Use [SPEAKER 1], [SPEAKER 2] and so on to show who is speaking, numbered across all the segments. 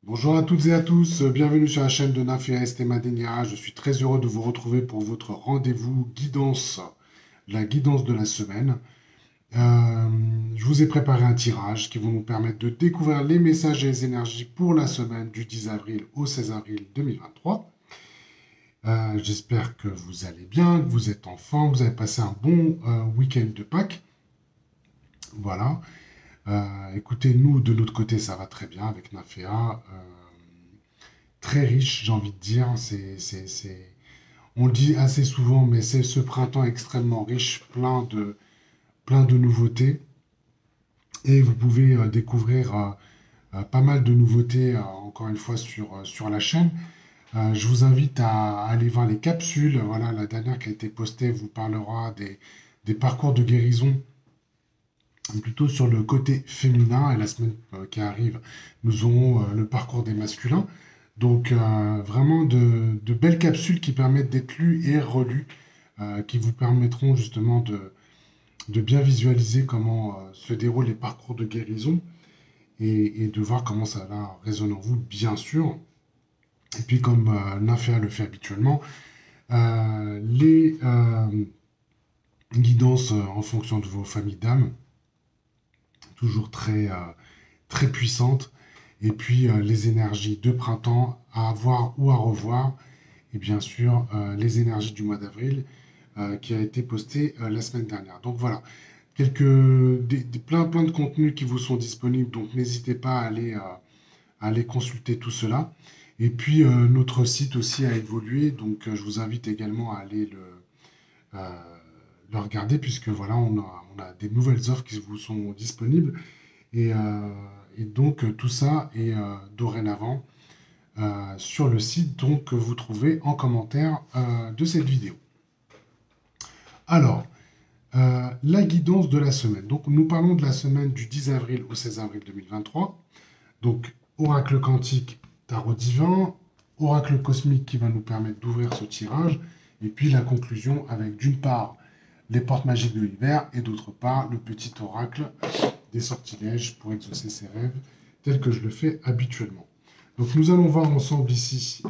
[SPEAKER 1] Bonjour à toutes et à tous, bienvenue sur la chaîne de Nafia Estemadenia. Je suis très heureux de vous retrouver pour votre rendez-vous guidance, la guidance de la semaine. Euh, je vous ai préparé un tirage qui va nous permettre de découvrir les messages et les énergies pour la semaine du 10 avril au 16 avril 2023. J'espère que vous allez bien, que vous êtes en forme, vous avez passé un bon week-end de Pâques. Voilà. Écoutez, nous, de notre côté, ça va très bien avec Nafea. Très riche, j'ai envie de dire. On le dit assez souvent, mais c'est ce printemps extrêmement riche, plein de nouveautés. Et vous pouvez découvrir pas mal de nouveautés, encore une fois, sur la chaîne. Je vous invite à aller voir les capsules. Voilà, la dernière qui a été postée vous parlera des parcours de guérison, plutôt sur le côté féminin. Et la semaine qui arrive, nous aurons le parcours des masculins. Donc vraiment de belles capsules qui permettent d'être lues et relues, qui vous permettront justement de bien visualiser comment se déroulent les parcours de guérison et de voir comment ça là, résonne en vous, bien sûr. Et puis comme Nafia le fait habituellement, les guidances en fonction de vos familles d'âme, toujours très puissantes. Et puis les énergies de printemps à avoir ou à revoir et bien sûr les énergies du mois d'avril qui a été posté la semaine dernière. Donc voilà, plein de contenus qui vous sont disponibles, donc n'hésitez pas à aller consulter tout cela. Et puis notre site aussi a évolué, donc je vous invite également à aller euh, le regarder, puisque voilà, on a des nouvelles offres qui vous sont disponibles. Et, euh, et donc tout ça est dorénavant sur le site donc, que vous trouvez en commentaire de cette vidéo. Alors, la guidance de la semaine. Donc, nous parlons de la semaine du 10 avril au 16 avril 2023. Donc, oracle quantique, tarot divin, oracle cosmique qui va nous permettre d'ouvrir ce tirage, et puis la conclusion avec d'une part les portes magiques de l'hiver et d'autre part le petit oracle des sortilèges pour exaucer ses rêves, tel que je le fais habituellement. Donc nous allons voir ensemble ici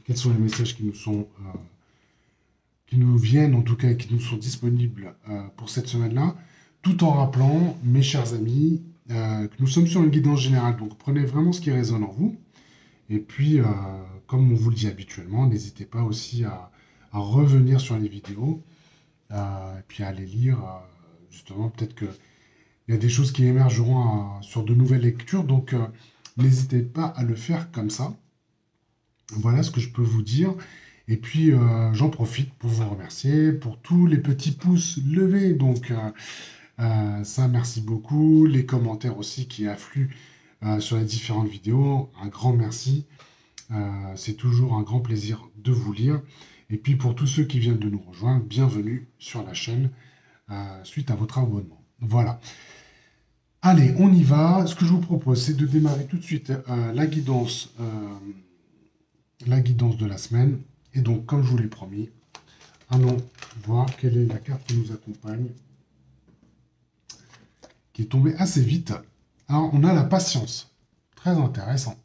[SPEAKER 1] quels sont les messages qui nous viennent en tout cas et qui nous sont disponibles pour cette semaine-là, tout en rappelant, mes chers amis, que nous sommes sur une guidance générale. Donc prenez vraiment ce qui résonne en vous. Et puis, comme on vous le dit habituellement, n'hésitez pas aussi à revenir sur les vidéos et puis à les lire. Justement, peut-être qu'il y a des choses qui émergeront sur de nouvelles lectures. Donc, n'hésitez pas à le faire comme ça. Voilà ce que je peux vous dire. Et puis, j'en profite pour vous remercier pour tous les petits pouces levés. Donc, ça, merci beaucoup. Les commentaires aussi qui affluent sur les différentes vidéos. Un grand merci. C'est toujours un grand plaisir de vous lire. Et puis, pour tous ceux qui viennent de nous rejoindre, bienvenue sur la chaîne suite à votre abonnement. Voilà. Allez, on y va. Ce que je vous propose, c'est de démarrer tout de suite la guidance de la semaine. Et donc, comme je vous l'ai promis, allons voir quelle est la carte qui nous accompagne, qui est tombée assez vite. Alors, on a la patience. Très intéressant.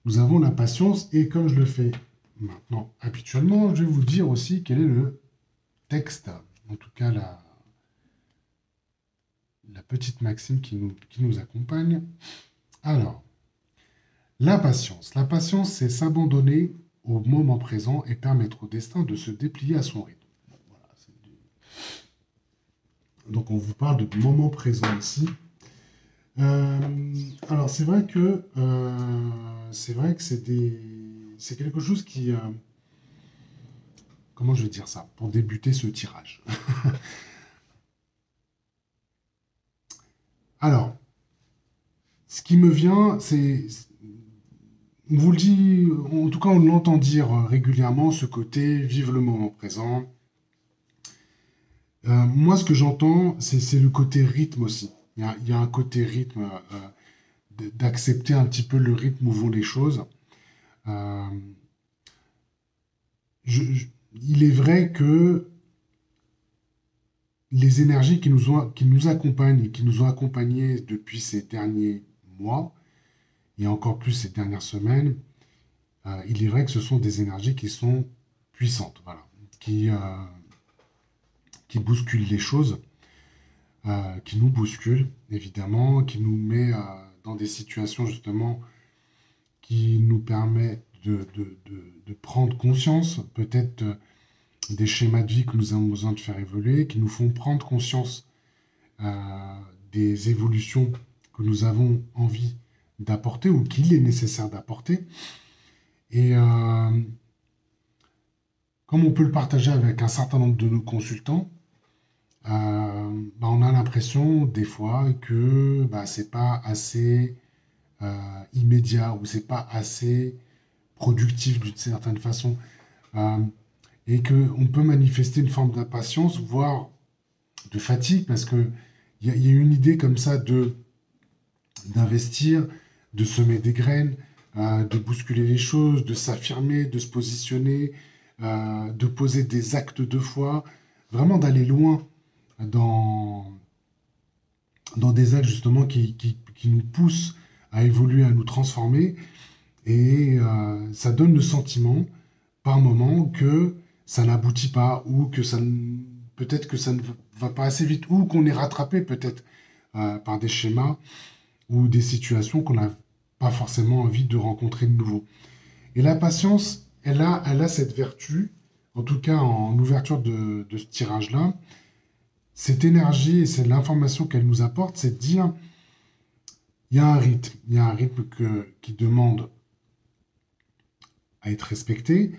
[SPEAKER 1] Nous avons la patience et comme je le fais maintenant habituellement, je vais vous dire aussi quel est le texte, en tout cas la petite maxime qui nous accompagne. Alors, la patience. La patience, c'est s'abandonner au moment présent et permettre au destin de se déplier à son rythme. Bon, voilà, donc, on vous parle de moment présent ici. Alors, c'est vrai que c'est quelque chose qui... comment je vais dire ça pour débuter ce tirage. Alors, ce qui me vient, on vous le dit, en tout cas on l'entend dire régulièrement, ce côté vive le moment présent. Moi, ce que j'entends, c'est le côté rythme aussi. Il y a un côté rythme, d'accepter un petit peu le rythme où vont les choses. Euh, il est vrai que les énergies qui nous accompagnent et qui nous ont accompagnés depuis ces derniers mois, et encore plus ces dernières semaines, il est vrai que ce sont des énergies qui sont puissantes, voilà, qui bousculent les choses, qui nous bousculent, évidemment, qui nous met dans des situations justement qui nous permettent de prendre conscience, peut-être des schémas de vie que nous avons besoin de faire évoluer, qui nous font prendre conscience des évolutions que nous avons envie d'apporter ou qu'il est nécessaire d'apporter. Et comme on peut le partager avec un certain nombre de nos consultants, on a l'impression des fois que c'est pas assez immédiat ou c'est pas assez productif d'une certaine façon. Euh, et qu'on peut manifester une forme d'impatience, voire de fatigue, parce qu'il y a une idée comme ça d'investir, de semer des graines, de bousculer les choses, de s'affirmer, de se positionner, de poser des actes de foi, vraiment d'aller loin dans, dans des actes justement qui nous poussent à évoluer, à nous transformer. Et ça donne le sentiment, par moment, que ça n'aboutit pas, ou que peut-être que ça ne va pas assez vite, ou qu'on est rattrapé peut-être par des schémas ou des situations qu'on n'a pas forcément envie de rencontrer de nouveau. Et la patience, elle a cette vertu, en tout cas en ouverture de ce tirage-là, cette énergie et c'est l'information qu'elle nous apporte, c'est de dire, il y a un rythme qui demande à être respecté.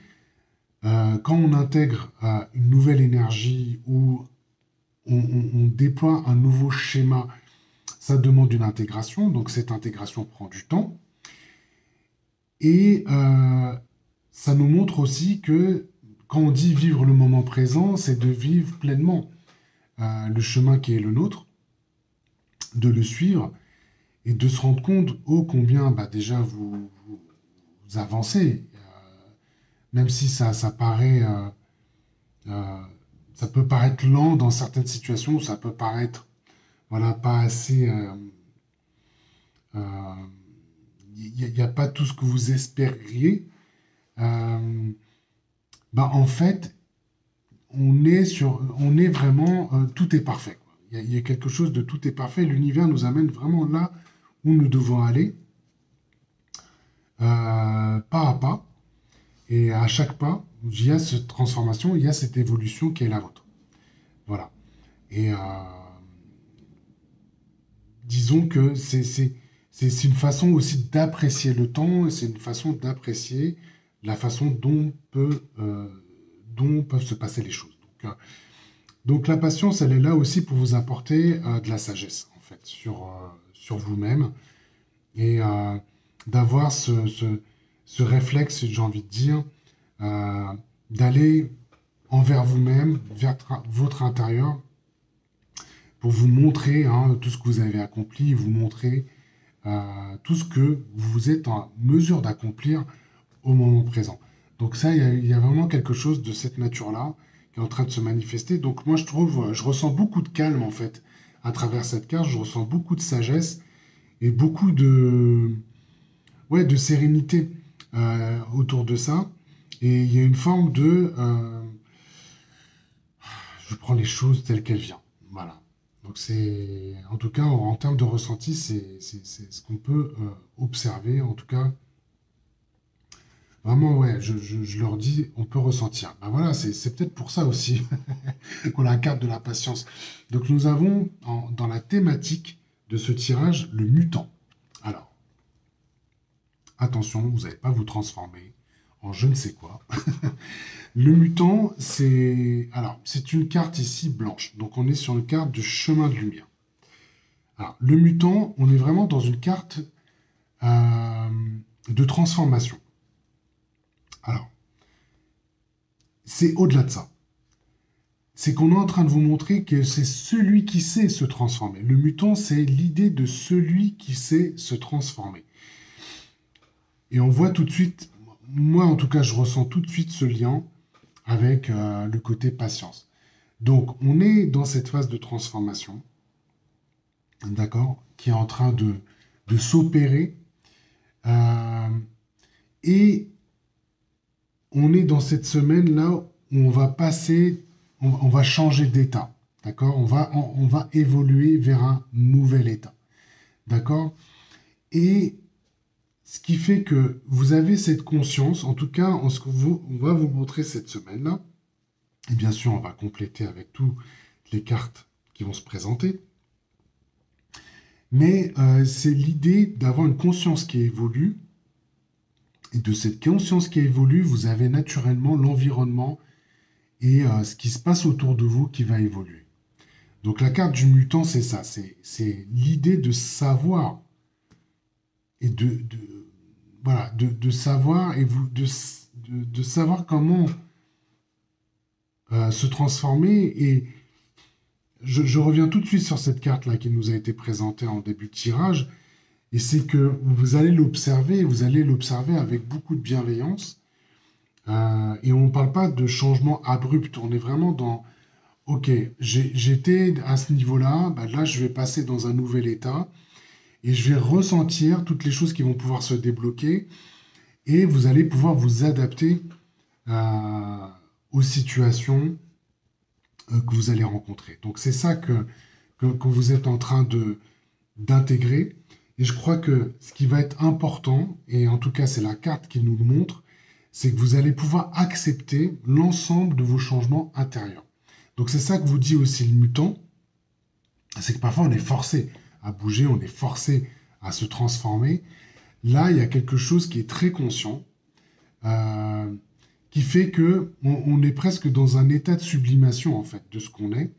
[SPEAKER 1] Quand on intègre une nouvelle énergie ou on déploie un nouveau schéma, ça demande une intégration. Donc cette intégration prend du temps. Et ça nous montre aussi que quand on dit vivre le moment présent, c'est de vivre pleinement le chemin qui est le nôtre, de le suivre et de se rendre compte ô combien déjà vous avancez. Même si ça paraît, ça peut paraître lent dans certaines situations, ça peut paraître, voilà, pas assez. Il n'y a pas tout ce que vous espériez. En fait, on est vraiment, tout est parfait, quoi. Il y a quelque chose de tout est parfait. L'univers nous amène vraiment là où nous devons aller, pas à pas. Et à chaque pas, il y a cette transformation, il y a cette évolution qui est la vôtre. Voilà. Et disons que c'est une façon aussi d'apprécier le temps, et c'est une façon d'apprécier la façon dont peuvent se passer les choses. Donc la patience, elle est là aussi pour vous apporter de la sagesse, en fait, sur vous-même, et d'avoir ce réflexe, j'ai envie de dire, euh, d'aller envers vous-même, vers votre intérieur, pour vous montrer tout ce que vous avez accompli, vous montrer tout ce que vous êtes en mesure d'accomplir au moment présent. Donc ça, il y a vraiment quelque chose de cette nature-là qui est en train de se manifester. Donc moi, je ressens beaucoup de calme, en fait, à travers cette carte. Je ressens beaucoup de sagesse et beaucoup de sérénité autour de ça. Et il y a une forme je prends les choses telles qu'elles viennent. Voilà. Donc c'est, en tout cas, en termes de ressenti, c'est ce qu'on peut observer. En tout cas, vraiment, ouais, je leur dis, on peut ressentir. Ben voilà, c'est peut-être pour ça aussi qu'on a la carte de la patience. Donc nous avons dans la thématique de ce tirage le mutant. Alors, attention, vous n'allez pas vous transformer en je ne sais quoi. Le mutant, c'est une carte ici blanche. Donc on est sur une carte de chemin de lumière. Alors, le mutant, on est vraiment dans une carte de transformation. Alors, c'est au-delà de ça. C'est qu'on est en train de vous montrer que c'est celui qui sait se transformer. Le mutant, c'est l'idée de celui qui sait se transformer. Et on voit tout de suite, moi en tout cas, je ressens tout de suite ce lien avec le côté patience. Donc, on est dans cette phase de transformation, d'accord, qui est en train de s'opérer. Euh, et on est dans cette semaine-là où on va passer, on va changer d'état. D'accord? On va évoluer vers un nouvel état. D'accord? Et ce qui fait que vous avez cette conscience, en tout cas, en ce que on va vous montrer cette semaine-là, et bien sûr, on va compléter avec toutes les cartes qui vont se présenter, mais c'est l'idée d'avoir une conscience qui évolue, et de cette conscience qui évolue, vous avez naturellement l'environnement et ce qui se passe autour de vous qui va évoluer. Donc la carte du mutant, c'est ça, c'est l'idée de savoir et voilà, de savoir et de savoir comment se transformer. Et je reviens tout de suite sur cette carte-là qui nous a été présentée en début de tirage. Et c'est que vous allez l'observer avec beaucoup de bienveillance. Et on ne parle pas de changement abrupt, on est vraiment dans, ok, j'étais à ce niveau-là, bah là je vais passer dans un nouvel état et je vais ressentir toutes les choses qui vont pouvoir se débloquer et vous allez pouvoir vous adapter euh, aux situations que vous allez rencontrer. Donc c'est ça que vous êtes en train d'intégrer. Et je crois que ce qui va être important, et en tout cas c'est la carte qui nous le montre, c'est que vous allez pouvoir accepter l'ensemble de vos changements intérieurs. Donc c'est ça que vous dit aussi le mutant, c'est que parfois on est forcé à bouger, on est forcé à se transformer. Là, il y a quelque chose qui est très conscient, euh, qui fait que on est presque dans un état de sublimation en fait de ce qu'on est.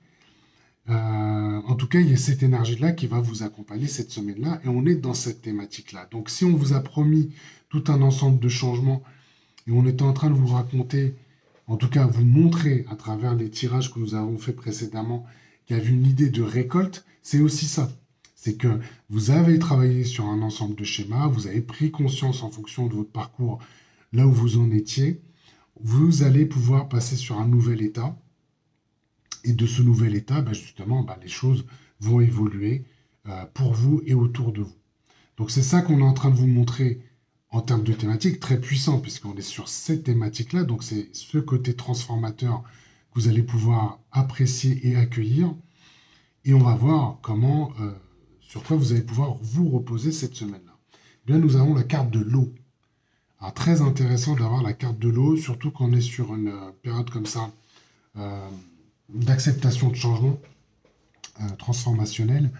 [SPEAKER 1] En tout cas, il y a cette énergie-là qui va vous accompagner cette semaine-là, et on est dans cette thématique-là. Donc, si on vous a promis tout un ensemble de changements, et on est en train de vous raconter, en tout cas vous montrer à travers les tirages que nous avons fait précédemment, qu'il y avait une idée de récolte, c'est aussi ça. C'est que vous avez travaillé sur un ensemble de schémas, vous avez pris conscience en fonction de votre parcours, là où vous en étiez, vous allez pouvoir passer sur un nouvel état. Et de ce nouvel état, bah, justement, bah, les choses vont évoluer pour vous et autour de vous. Donc c'est ça qu'on est en train de vous montrer en termes de thématique, très puissant, puisqu'on est sur cette thématique-là. Donc c'est ce côté transformateur que vous allez pouvoir apprécier et accueillir. Et on va voir comment, sur quoi vous allez pouvoir vous reposer cette semaine-là. Bien, nous avons la carte de l'eau. Alors, très intéressant d'avoir la carte de l'eau, surtout quand on est sur une période comme ça, euh, d'acceptation de changement transformationnel.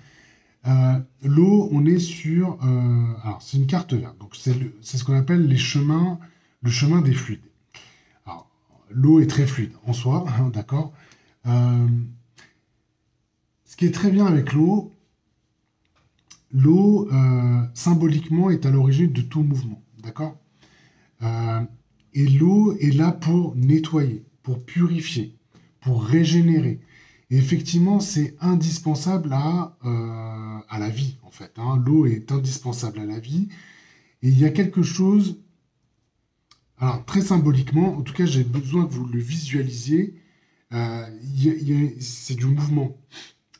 [SPEAKER 1] L'eau, on est sur... alors, c'est une carte verte. Donc, c'est ce qu'on appelle le chemin des fluides. Alors, l'eau est très fluide en soi, hein, d'accord. Ce qui est très bien avec l'eau, symboliquement, est à l'origine de tout mouvement, d'accord. Et l'eau est là pour nettoyer, pour purifier, pour régénérer. Et effectivement, c'est indispensable à la vie, en fait, hein. L'eau est indispensable à la vie. Et il y a quelque chose, alors très symboliquement, en tout cas, j'ai besoin que vous le visualisiez, c'est du mouvement,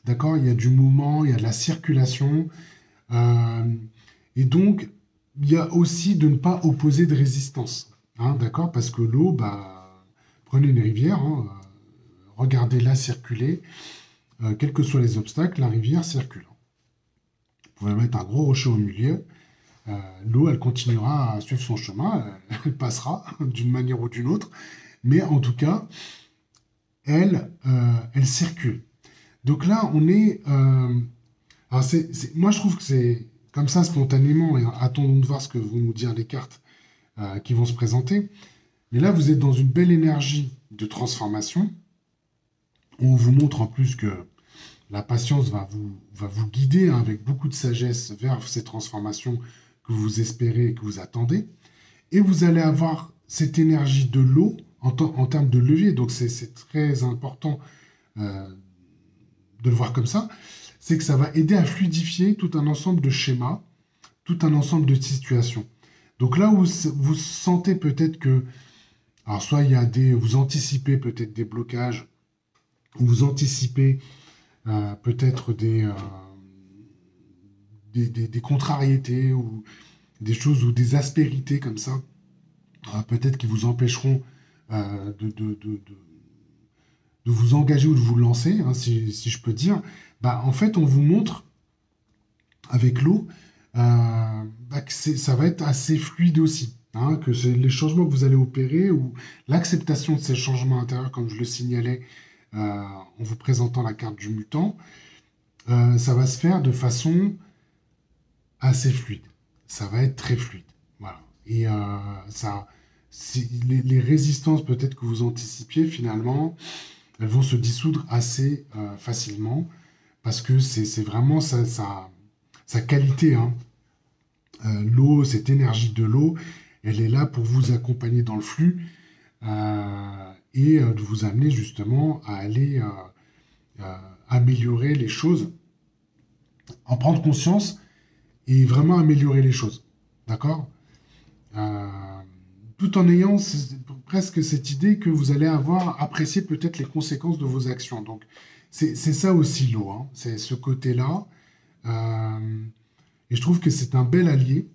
[SPEAKER 1] d'accord? Il y a du mouvement, il y a de la circulation. euh, et donc, il y a aussi de ne pas opposer de résistance, hein, d'accord? Parce que l'eau, bah, prenez une rivière, hein, regardez-la circuler, quels que soient les obstacles, la rivière circule. Vous pouvez mettre un gros rocher au milieu, l'eau, elle continuera à suivre son chemin, elle passera d'une manière ou d'une autre, mais en tout cas, elle circule. Donc là, on est... alors moi, je trouve que c'est comme ça, spontanément, et attendons de voir ce que vont nous dire les cartes qui vont se présenter. Mais là, vous êtes dans une belle énergie de transformation. On vous montre en plus que la patience va vous guider, hein, avec beaucoup de sagesse vers ces transformations que vous espérez et que vous attendez. Et vous allez avoir cette énergie de l'eau en termes de levier. Donc c'est très important euh, de le voir comme ça. C'est que ça va aider à fluidifier tout un ensemble de schémas, tout un ensemble de situations. Donc là où vous sentez peut-être que, alors soit vous anticipez peut-être des blocages, ou vous anticipez peut-être des des contrariétés ou des choses ou des aspérités comme ça, peut-être qui vous empêcheront de vous engager ou de vous lancer, hein, si je peux dire, bah, en fait, on vous montre avec l'eau bah, que ça va être assez fluide aussi. Hein, que les changements que vous allez opérer ou l'acceptation de ces changements intérieurs, comme je le signalais en vous présentant la carte du mutant, ça va se faire de façon assez fluide. Ça va être très fluide. Voilà. Et les résistances peut-être que vous anticipiez, finalement, elles vont se dissoudre assez facilement parce que c'est vraiment sa qualité. Hein. L'eau, cette énergie de l'eau, elle est là pour vous accompagner dans le flux et de vous amener justement à aller améliorer les choses, en prendre conscience et vraiment améliorer les choses. D'accord euh, Tout en ayant presque cette idée que vous allez avoir apprécié peut-être les conséquences de vos actions. Donc, c'est ça aussi l'eau, hein. C'est ce côté-là. Et je trouve que c'est un bel allié.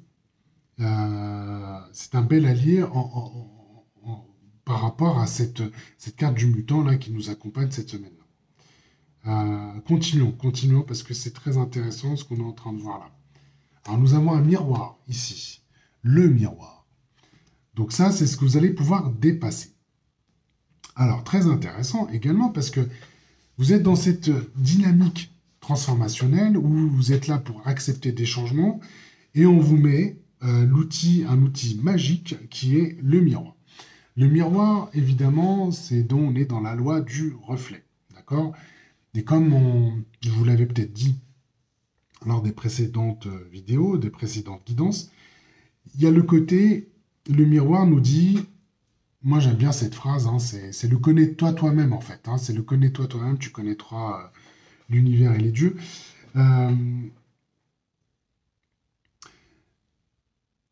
[SPEAKER 1] C'est un bel allié par rapport à cette carte du mutant là, qui nous accompagne cette semaine-là. Continuons, parce que c'est très intéressant ce qu'on est en train de voir là. Alors, nous avons un miroir ici. Le miroir. Donc ça, c'est ce que vous allez pouvoir dépasser. Alors, très intéressant également parce que vous êtes dans cette dynamique transformationnelle où vous êtes là pour accepter des changements et on vous met un outil magique qui est le miroir. Le miroir, évidemment, c'est dont on est dans la loi du reflet. D'accord? Et comme je vous l'avais peut-être dit lors des précédentes vidéos, des précédentes guidances, il y a le côté, le miroir nous dit, moi j'aime bien cette phrase, hein, c'est le connais-toi toi-même en fait, hein, c'est le connais-toi toi-même, tu connaîtras l'univers et les dieux.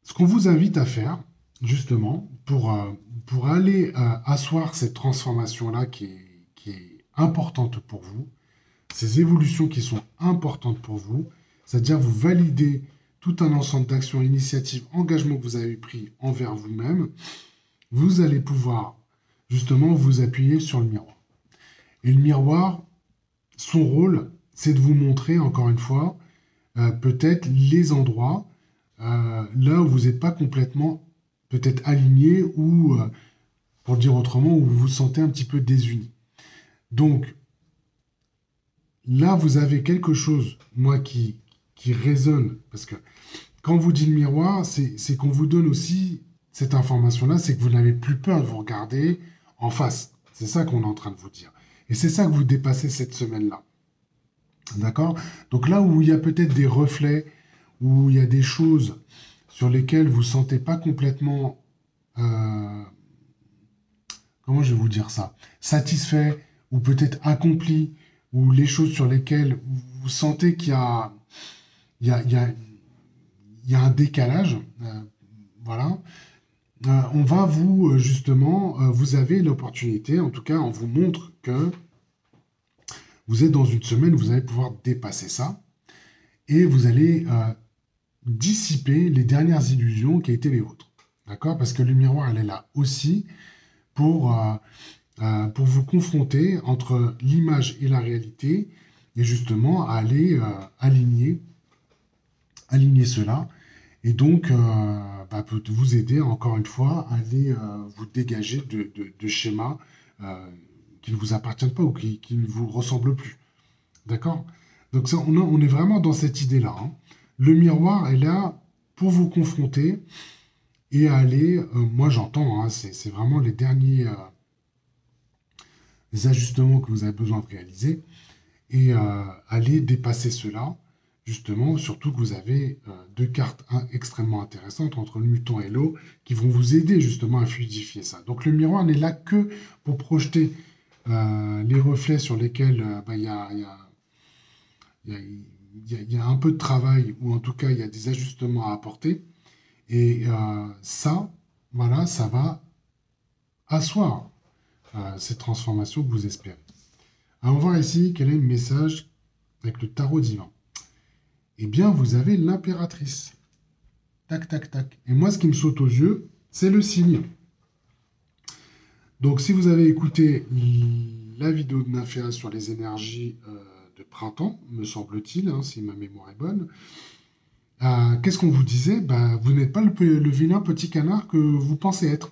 [SPEAKER 1] Ce qu'on vous invite à faire, justement, pour aller asseoir cette transformation-là qui est importante pour vous, ces évolutions qui sont importantes pour vous, c'est-à-dire vous validez tout un ensemble d'actions, initiatives, engagements que vous avez pris envers vous-même, vous allez pouvoir justement vous appuyer sur le miroir. Et le miroir, son rôle, c'est de vous montrer, encore une fois, peut-être les endroits là où vous n'êtes pas complètement peut-être aligné ou, pour le dire autrement, où vous vous sentez un petit peu désuni. Donc, là, vous avez quelque chose, moi, qui résonne, parce que quand on vous dit le miroir, c'est qu'on vous donne aussi cette information-là, c'est que vous n'avez plus peur de vous regarder en face. C'est ça qu'on est en train de vous dire. Et c'est ça que vous dépassez cette semaine-là. D'accord? Donc là où il y a peut-être des reflets, où il y a des choses sur lesquelles vous ne sentez pas complètement, comment je vais vous dire ça, satisfait, ou peut-être accompli, ou les choses sur lesquelles vous sentez qu'il y a, il y a, il y a, il y a un décalage, voilà, on va vous, justement, vous avez l'opportunité, en tout cas, on vous montre que vous êtes dans une semaine où vous allez pouvoir dépasser ça, et vous allez dissiper les dernières illusions qui étaient les vôtres. D'accord? Parce que le miroir, elle est là aussi pour vous confronter entre l'image et la réalité, et justement à aller aligner cela, et donc peut vous aider encore une fois à aller vous dégager de schémas qui ne vous appartiennent pas ou qui ne vous ressemblent plus. D'accord? Donc ça, on est vraiment dans cette idée-là. Hein. Le miroir est là pour vous confronter et aller, moi j'entends, hein, c'est vraiment les derniers les ajustements que vous avez besoin de réaliser et aller dépasser cela, justement, surtout que vous avez deux cartes extrêmement intéressantes entre le mutant et l'eau qui vont vous aider justement à fluidifier ça. Donc le miroir n'est là que pour projeter les reflets sur lesquels il y a un peu de travail, ou en tout cas il y a des ajustements à apporter. Et ça, voilà, ça va asseoir cette transformation que vous espérez. Alors, on va voir ici quel est le message avec le tarot divin. eh bien, vous avez l'impératrice. Tac, tac, tac. Et moi, ce qui me saute aux yeux, c'est le signe. Donc, si vous avez écouté la vidéo de Nymphéa sur les énergies de printemps, me semble-t-il, hein, si ma mémoire est bonne, qu'est-ce qu'on vous disait? Bah, vous n'êtes pas le vilain petit canard que vous pensez être.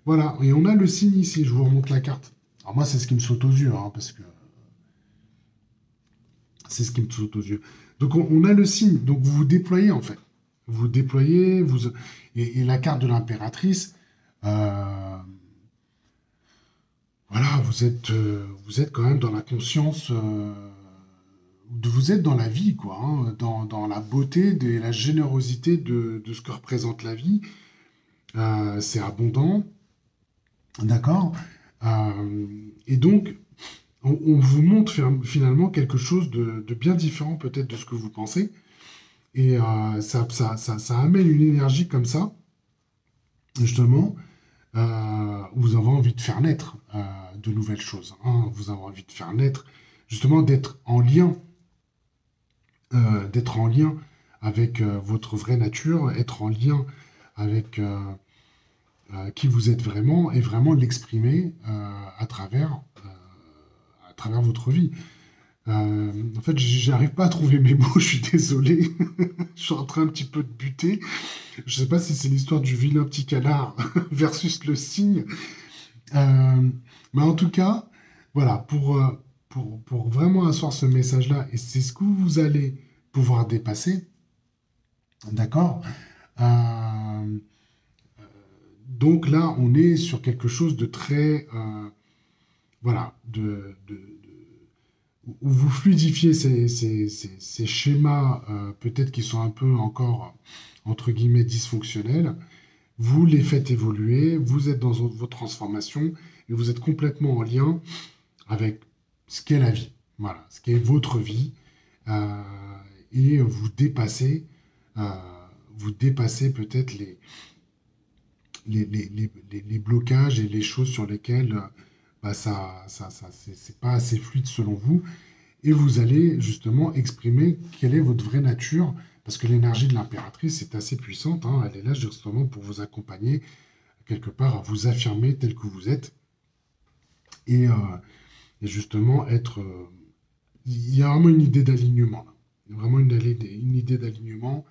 [SPEAKER 1] Voilà, et on a le signe ici, je vous remonte la carte. Alors moi, c'est ce qui me saute aux yeux, hein, parce que c'est ce qui me saute aux yeux. Donc on a le signe, donc vous vous déployez en fait. Vous vous déployez, et la carte de l'impératrice, euh, voilà, vous êtes quand même dans la conscience, vous êtes dans la vie, quoi, hein, dans la beauté et la générosité de ce que représente la vie. C'est abondant, d'accord? Et donc, on vous montre finalement quelque chose de bien différent peut-être de ce que vous pensez. Et ça amène une énergie comme ça, justement, où vous avez envie de faire naître de nouvelles choses, hein. Vous avez envie de faire naître, justement, d'être en lien avec votre vraie nature, être en lien avec qui vous êtes vraiment et vraiment l'exprimer à travers votre vie. En fait, j'arrive pas à trouver mes mots, je suis désolé. Je suis en train un petit peu de buter. Je sais pas si c'est l'histoire du vilain petit canard versus le cygne. Euh, mais en tout cas, voilà, pour vraiment asseoir ce message-là, et c'est ce que vous allez pouvoir dépasser, d'accord? Euh, donc là, on est sur quelque chose de très, voilà, où vous fluidifiez ces schémas, peut-être qui sont un peu encore, entre guillemets, dysfonctionnels, vous les faites évoluer, vous êtes dans votre transformation et vous êtes complètement en lien avec ce qu'est la vie, voilà, ce qu'est votre vie, euh, et euh, vous dépassez peut-être les blocages et les choses sur lesquelles bah, c'est pas assez fluide selon vous. Et vous allez justement exprimer quelle est votre vraie nature, parce que l'énergie de l'impératrice est assez puissante, hein. Elle est là justement pour vous accompagner quelque part à vous affirmer tel que vous êtes et, euh, et justement être. Il y a vraiment une idée d'alignement là. Il y a vraiment une idée d'alignement,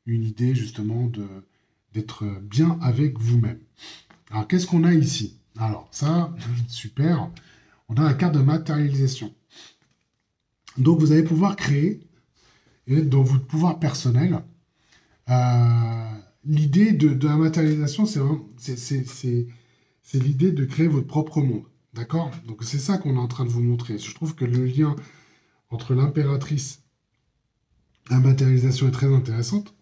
[SPEAKER 1] une idée justement d'être bien avec vous-même. Alors qu'est-ce qu'on a ici? Alors ça, super. On a la carte de matérialisation. Donc vous allez pouvoir créer, et dans votre pouvoir personnel, l'idée de la matérialisation, c'est l'idée de créer votre propre monde. D'accord? Donc c'est ça qu'on est en train de vous montrer. Je trouve que le lien entre l'impératrice et la matérialisation est très intéressante,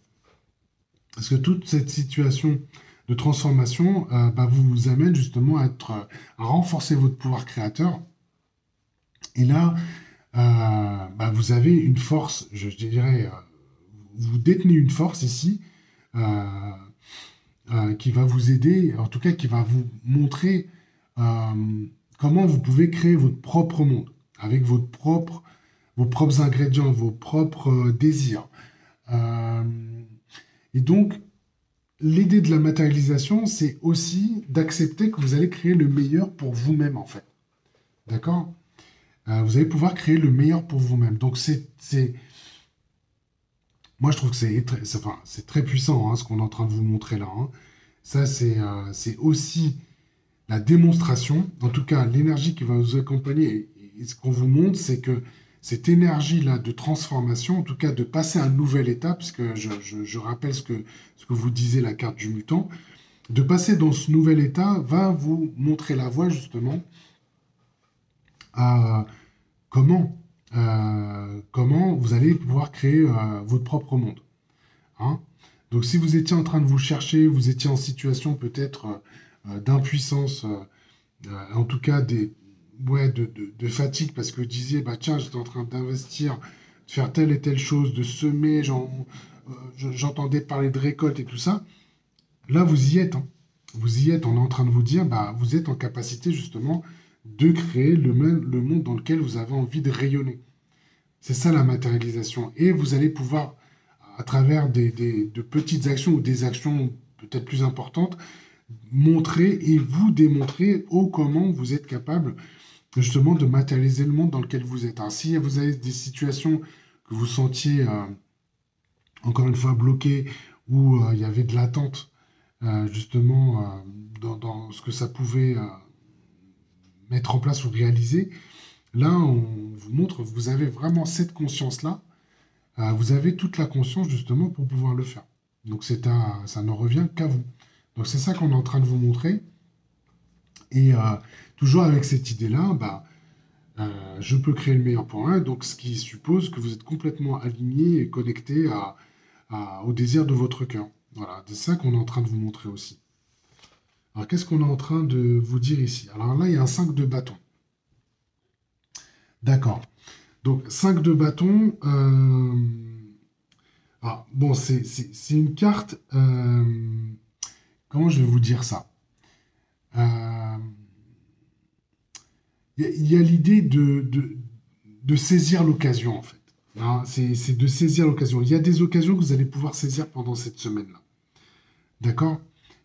[SPEAKER 1] parce que toute cette situation de transformation bah, vous amène justement à renforcer votre pouvoir créateur. Et là, bah, vous avez une force, je dirais, vous détenez une force ici euh, qui va vous aider, en tout cas qui va vous montrer comment vous pouvez créer votre propre monde avec vos propres ingrédients, vos propres désirs. Euh, et donc, l'idée de la matérialisation, c'est aussi d'accepter que vous allez créer le meilleur pour vous-même, en fait. D'accord? Vous allez pouvoir créer le meilleur pour vous-même. Donc, moi, je trouve que enfin, c'est très puissant, hein, ce qu'on est en train de vous montrer là, hein. Ça, c'est aussi la démonstration, en tout cas, l'énergie qui va vous accompagner. Et ce qu'on vous montre, c'est que cette énergie-là de transformation, en tout cas de passer à un nouvel état, puisque je rappelle ce que vous disait la carte du mutant, de passer dans ce nouvel état va vous montrer la voie justement à comment vous allez pouvoir créer votre propre monde, hein. Donc si vous étiez en train de vous chercher, vous étiez en situation peut-être d'impuissance, en tout cas ouais, de fatigue, parce que vous disiez, bah, tiens, j'étais en train d'investir, de faire telle et telle chose, de semer, j'entendais parler de récolte et tout ça. Là, vous y êtes, hein. Vous y êtes, on est en train de vous dire, bah, vous êtes en capacité justement de créer le monde dans lequel vous avez envie de rayonner. C'est ça la matérialisation. Et vous allez pouvoir, à travers de petites actions ou des actions peut-être plus importantes, montrer et vous démontrer comment vous êtes capable justement de matérialiser le monde dans lequel vous êtes. Alors, si vous avez des situations que vous sentiez, encore une fois, bloquées, où il y avait de l'attente, justement, dans ce que ça pouvait mettre en place ou réaliser, là, on vous montre, vous avez vraiment cette conscience-là, vous avez toute la conscience justement pour pouvoir le faire. Donc ça n'en revient qu'à vous. Donc c'est ça qu'on est en train de vous montrer. Et toujours avec cette idée-là, je peux créer le meilleur pour un, donc ce qui suppose que vous êtes complètement aligné et connecté au désir de votre cœur. Voilà, c'est ça qu'on est en train de vous montrer aussi. Alors qu'est-ce qu'on est en train de vous dire ici? Alors là, il y a un 5 de bâton. D'accord. Donc 5 de bâton. Bon, c'est une carte. Comment je vais vous dire ça? Euh, Il y a l'idée de saisir l'occasion, en fait. Hein, c'est de saisir l'occasion. Il y a des occasions que vous allez pouvoir saisir pendant cette semaine-là. D'accord?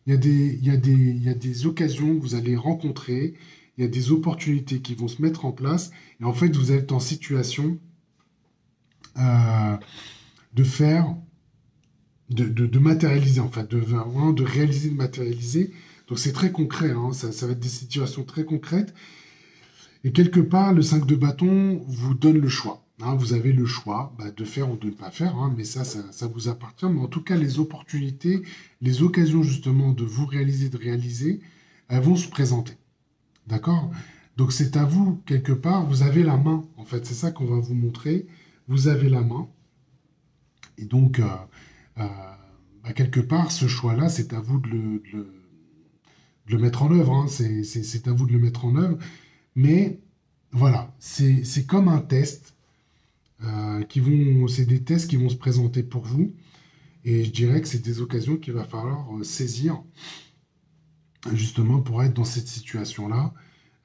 [SPEAKER 1] Il y a des occasions que vous allez rencontrer, il y a des opportunités qui vont se mettre en place, et en fait, vous êtes en situation euh, de faire, de matérialiser, en fait, vraiment de réaliser, de matérialiser. Donc, c'est très concret, hein, ça va être des situations très concrètes. Et quelque part, le 5 de bâton vous donne le choix. Hein. Vous avez le choix de faire ou de ne pas faire, hein, mais ça vous appartient. Mais en tout cas, les opportunités, les occasions justement de vous réaliser, de réaliser, elles vont se présenter. D'accord? Donc c'est à vous, quelque part, vous avez la main. En fait, c'est ça qu'on va vous montrer. Vous avez la main. Et donc, euh, quelque part, ce choix-là, c'est à vous de le mettre en œuvre. Hein. C'est à vous de le mettre en œuvre. Mais voilà, c'est comme un test c'est des tests qui vont se présenter pour vous. Et je dirais que c'est des occasions qu'il va falloir saisir justement pour être dans cette situation-là,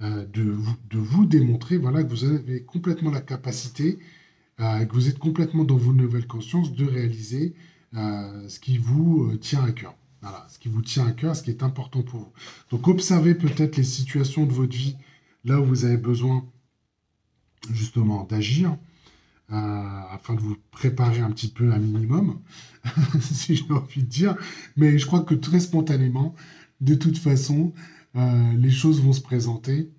[SPEAKER 1] de vous démontrer voilà, que vous avez complètement la capacité, que vous êtes complètement dans vos nouvelles consciences de réaliser ce qui vous tient à cœur. Voilà, ce qui vous tient à cœur, ce qui est important pour vous. Donc observez peut-être les situations de votre vie là où vous avez besoin justement d'agir, afin de vous préparer un petit peu un minimum, si j'ai envie de dire. Mais je crois que très spontanément, de toute façon, les choses vont se présenter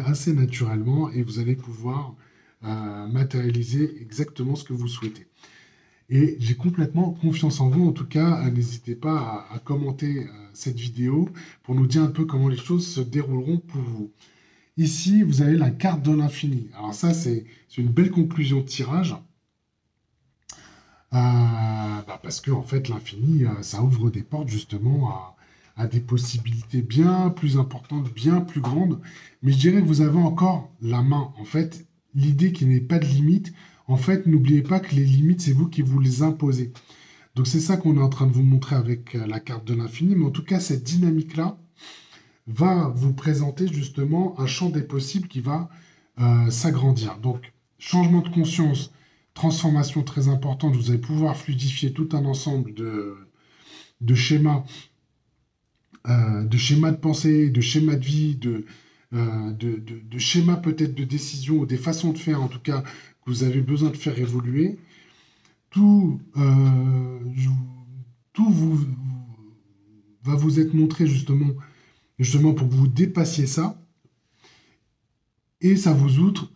[SPEAKER 1] assez naturellement et vous allez pouvoir matérialiser exactement ce que vous souhaitez. Et j'ai complètement confiance en vous. En tout cas, n'hésitez pas à commenter cette vidéo pour nous dire un peu comment les choses se dérouleront pour vous. Ici, vous avez la carte de l'infini. Alors ça, c'est une belle conclusion de tirage. Parce que en fait, l'infini, ça ouvre des portes justement à des possibilités bien plus importantes, bien plus grandes. Mais je dirais que vous avez encore la main. En fait, l'idée qu'il n'y ait pas de limite, en fait, n'oubliez pas que les limites, c'est vous qui vous les imposez. Donc c'est ça qu'on est en train de vous montrer avec la carte de l'infini. Mais en tout cas, cette dynamique-là va vous présenter justement un champ des possibles qui va s'agrandir. Donc, changement de conscience, transformation très importante, vous allez pouvoir fluidifier tout un ensemble de schémas, de pensée, de schémas de vie, de schémas peut-être de décision, ou des façons de faire en tout cas que vous avez besoin de faire évoluer. Tout, tout va vous être montré justement pour que vous dépassiez ça, et ça vous ouvre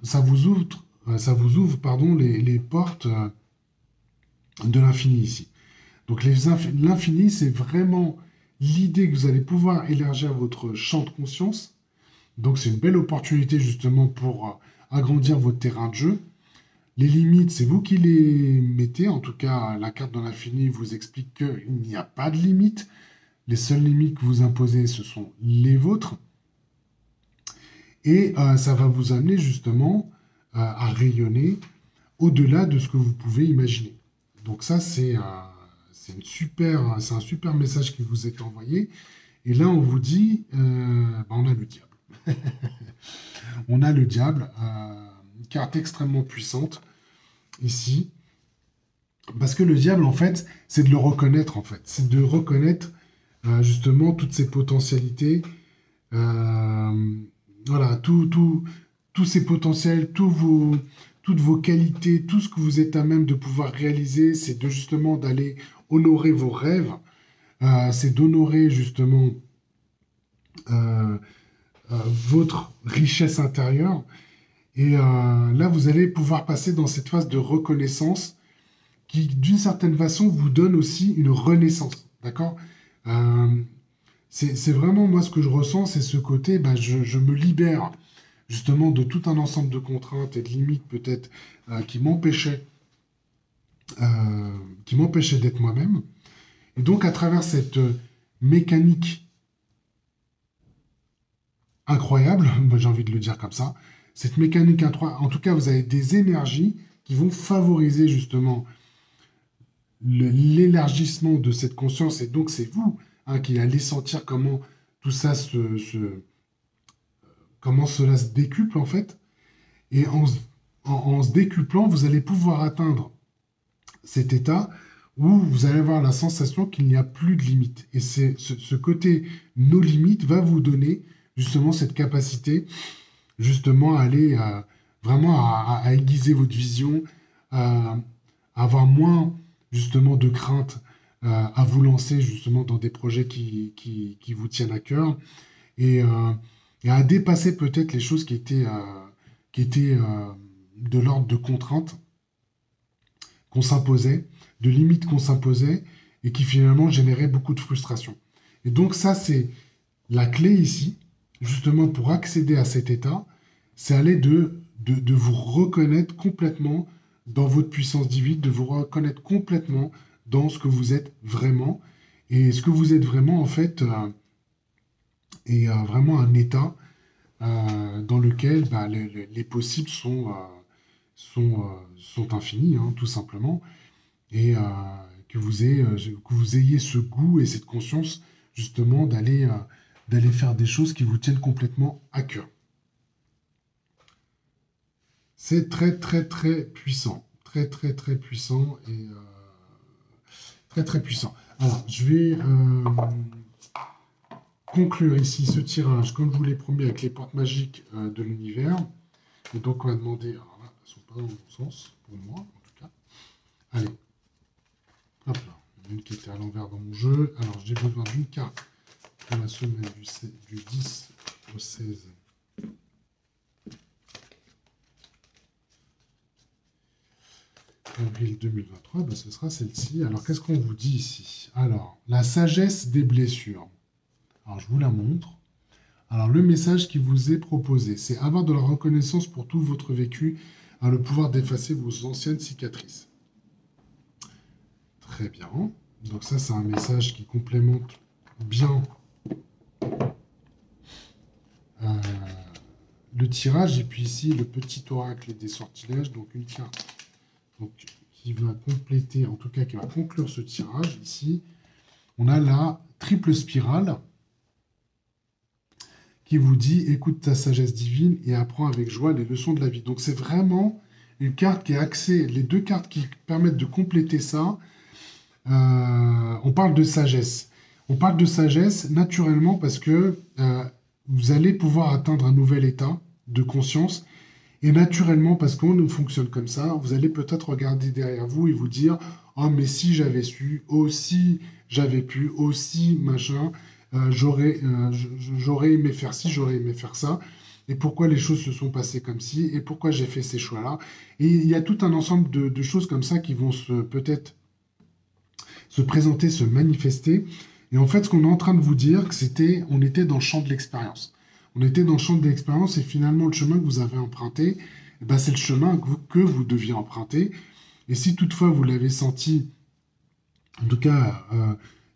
[SPEAKER 1] pardon, les portes de l'infini ici. Donc l'infini, c'est vraiment l'idée que vous allez pouvoir élargir votre champ de conscience. Donc c'est une belle opportunité justement pour agrandir votre terrain de jeu. Les limites, c'est vous qui les mettez. En tout cas, la carte de l'infini vous explique qu'il n'y a pas de limite. Les seules limites que vous imposez, ce sont les vôtres. Et ça va vous amener justement à rayonner au-delà de ce que vous pouvez imaginer. Donc ça, c'est un super message qui vous est envoyé. Et là, on vous dit, on a le diable. On a le diable. carte extrêmement puissante ici. Parce que le diable, en fait, c'est de le reconnaître, en fait. C'est de reconnaître justement toutes ses potentialités. Euh, voilà, tous ces potentiels, toutes vos qualités, tout ce que vous êtes à même de pouvoir réaliser, c'est de justement d'aller honorer vos rêves. C'est d'honorer justement euh, votre richesse intérieure. Et là, vous allez pouvoir passer dans cette phase de reconnaissance qui, d'une certaine façon, vous donne aussi une renaissance. D'accord? Euh, c'est vraiment moi ce que je ressens, c'est ce côté, ben, je me libère justement de tout un ensemble de contraintes et de limites peut-être qui m'empêchaient d'être moi-même. Et donc à travers cette mécanique incroyable, moi j'ai envie de le dire comme ça, cette mécanique incroyable, en tout cas vous avez des énergies qui vont favoriser justement l'élargissement de cette conscience, et donc c'est vous qui allez sentir comment tout ça comment cela se décuple en fait. Et en se décuplant, vous allez pouvoir atteindre cet état où vous allez avoir la sensation qu'il n'y a plus de limites. Et c'est ce côté nos limites va vous donner justement cette capacité justement à aller vraiment à aiguiser votre vision, à avoir moins justement de crainte à vous lancer justement dans des projets qui vous tiennent à cœur et, euh, et à dépasser peut-être les choses qui étaient de l'ordre de contraintes qu'on s'imposait, de limites qu'on s'imposait et qui finalement généraient beaucoup de frustration. Et donc ça, c'est la clé ici, justement pour accéder à cet état, c'est aller de vous reconnaître complètement dans votre puissance divine, de vous reconnaître complètement dans ce que vous êtes vraiment. Et ce que vous êtes vraiment, en fait, est vraiment un état dans lequel bah, les possibles sont infinis, hein, tout simplement, et que vous ayez ce goût et cette conscience, justement, d'aller faire des choses qui vous tiennent complètement à cœur. C'est très, très, très puissant. Très, très, très puissant et très, très puissant. Alors, je vais conclure ici ce tirage, comme je vous l'ai promis, avec les portes magiques de l'univers. Et donc, on va demander. Alors là, elles ne sont pas dans le bon sens, pour moi, en tout cas. Allez. Hop là. Il y en a une qui était à l'envers dans mon jeu. Alors, j'ai besoin d'une carte pour la semaine du 10 au 16 avril 2023, ben ce sera celle-ci. Alors, qu'est-ce qu'on vous dit ici? Alors, la sagesse des blessures. Alors, je vous la montre. Alors, le message qui vous est proposé, c'est avoir de la reconnaissance pour tout votre vécu, a le pouvoir d'effacer vos anciennes cicatrices. Très bien. Donc ça, c'est un message qui complémente bien le tirage. Et puis ici, le petit oracle des sortilèges, donc une carte donc, qui va compléter, en tout cas qui va conclure ce tirage. Ici, on a la triple spirale qui vous dit « Écoute ta sagesse divine et apprends avec joie les leçons de la vie ». Donc c'est vraiment une carte qui est axée, les deux cartes qui permettent de compléter ça. On parle de sagesse. On parle de sagesse naturellement parce que vous allez pouvoir atteindre un nouvel état de conscience. Et naturellement, parce qu'on fonctionne comme ça, vous allez peut-être regarder derrière vous et vous dire « Oh, mais si j'avais su, aussi j'avais pu, aussi machin, j'aurais aimé faire ci, j'aurais aimé faire ça. Et pourquoi les choses se sont passées comme ci, et pourquoi j'ai fait ces choix-là. » Et il y a tout un ensemble de choses comme ça qui vont peut-être se présenter, se manifester. Et en fait, ce qu'on est en train de vous dire, on était dans le champ de l'expérience. On était dans le champ de l'expérience et finalement, le chemin que vous avez emprunté, eh ben, c'est le chemin que vous deviez emprunter. Et si toutefois vous l'avez senti, en tout cas,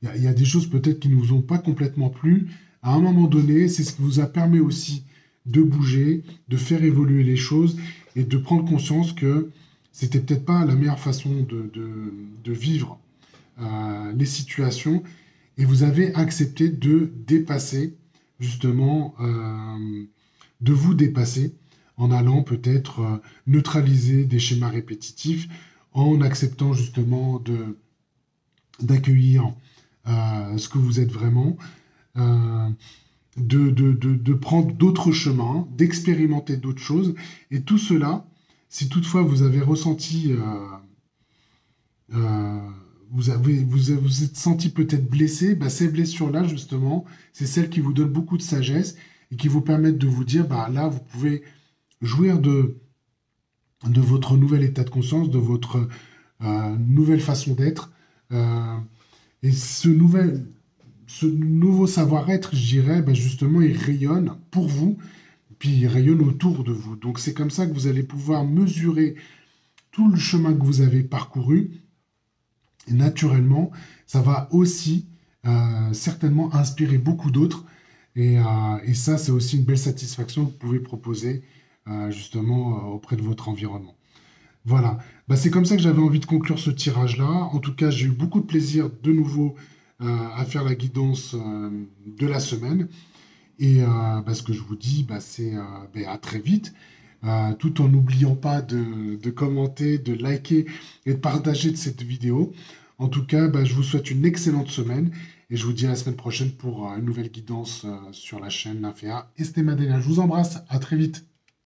[SPEAKER 1] il y a des choses peut-être qui ne vous ont pas complètement plu, à un moment donné, c'est ce qui vous a permis aussi de bouger, de faire évoluer les choses et de prendre conscience que c'était peut-être pas la meilleure façon de vivre les situations et vous avez accepté de dépasser justement, de vous dépasser en allant peut-être neutraliser des schémas répétitifs, en acceptant justement d'accueillir ce que vous êtes vraiment, euh, de prendre d'autres chemins, d'expérimenter d'autres choses. Et tout cela, si toutefois vous avez ressenti, euh, vous êtes senti peut-être blessé, bah, ces blessures-là, justement, c'est celles qui vous donnent beaucoup de sagesse et qui vous permettent de vous dire, bah, là, vous pouvez jouir de votre nouvel état de conscience, de votre nouvelle façon d'être. Euh, et ce nouveau savoir-être, je dirais, ben justement, il rayonne pour vous, puis il rayonne autour de vous. Donc c'est comme ça que vous allez pouvoir mesurer tout le chemin que vous avez parcouru. Et naturellement, ça va aussi certainement inspirer beaucoup d'autres. Et ça, c'est aussi une belle satisfaction que vous pouvez proposer justement auprès de votre environnement. Voilà, bah, c'est comme ça que j'avais envie de conclure ce tirage-là. En tout cas, j'ai eu beaucoup de plaisir de nouveau à faire la guidance de la semaine. Et bah, ce que je vous dis, bah, c'est bah, à très vite, tout en n'oubliant pas de commenter, de liker et de partager de cette vidéo. En tout cas, bah, je vous souhaite une excellente semaine et je vous dis à la semaine prochaine pour une nouvelle guidance sur la chaîne Nymphéa Estemadena. Je vous embrasse, à très vite.